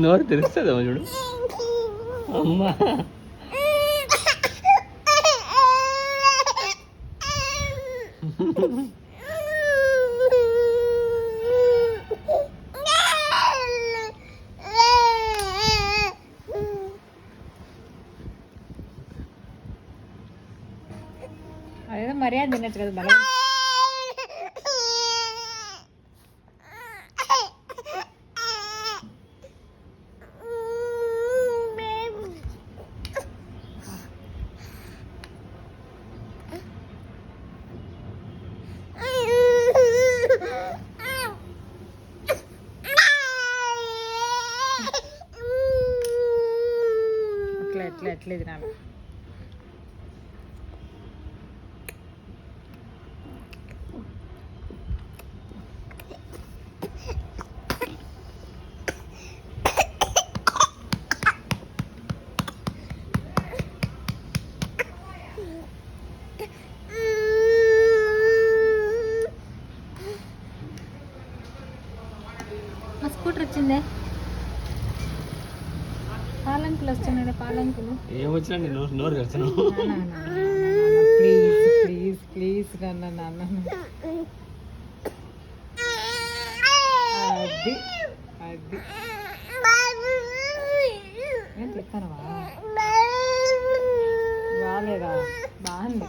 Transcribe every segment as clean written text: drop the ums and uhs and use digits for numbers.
నోరు తెరుస్తుందా చూడు అమ్మా. అదేదో మర్యాద తినచ్చు కదా బలం. ఎట్లా తినాలి. మా స్కూటర్ వచ్చిందే. పాలంకులు వస్తున్నాయి. పాలంకులు ఏం వచ్చినా నోరు తెరుస్తాను. ప్లీజ్ ప్లీజ్ ప్లీజ్ నాన్న. అది అది ఏం చెప్తానవా? బాగాలేదా? బాగుంది.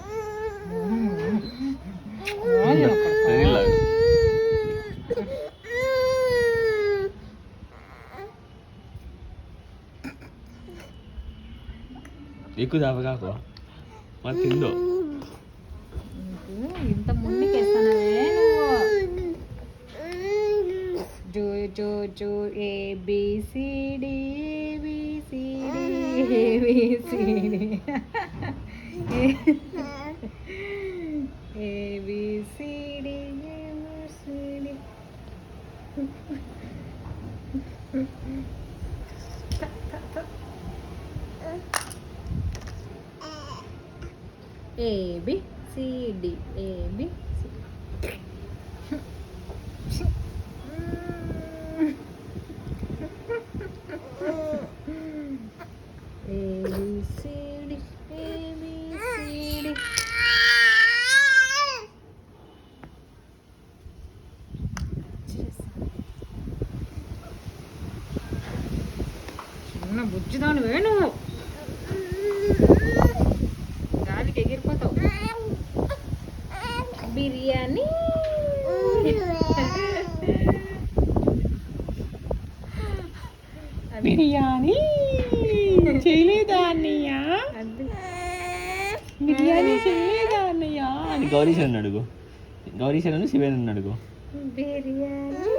ఎక్కువ దాపకాకు మరి తిందో. ఇంత ముందుకేస్తానవే నువ్వు. జో జో జో A B C D A B C D A B C D A B C D A B C D. ABCD ABC. ABCD ABCD. చిన్న బుజ్జిదాని వేణు గాలికి ఎగిరిపోతావు. బిర్యానీ బిర్యానీ చేయలేదా అన్నయ్య? బిర్యానీ చేయలేదా అన్నయ్య అని గౌరీశన్ అడుగు. గౌరీశన్ శివేన్ అడుగు. బిర్యానీ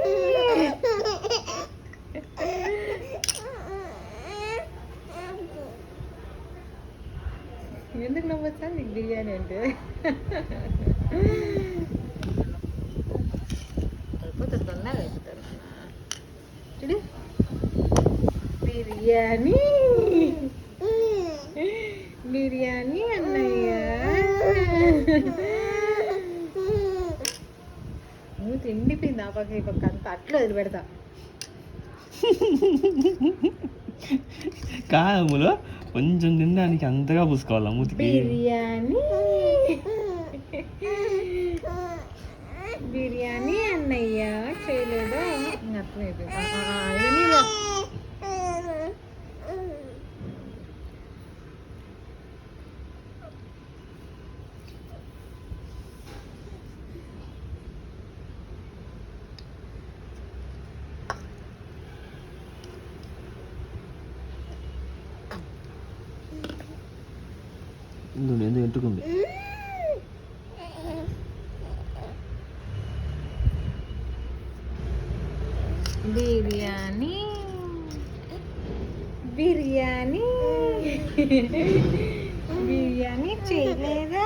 ఎందుకు నవ్వచ్చా నీకు బిర్యానీ అంటే? అయిపోతారు, తొందరగా అయిపోతారు. చూడు బిర్యానీ బిర్యానీ అన్నయ్య. నువ్వు తిండిపోయింది ఆ పక్క ఈ పక్క అంతా అట్లా వదిలి పెడతా. కాదములో కొంచెం తినడానికి అంతగా పూసుకోవాలా మూతికి. బిర్యానీ బిర్యానీ అన్నయ్య చేయలేదా? అట్లయిపోయింది. ఎందుకు ఎంటుకుంది? బిర్యానీ బిర్యానీ బిర్యానీ చేయలేదా?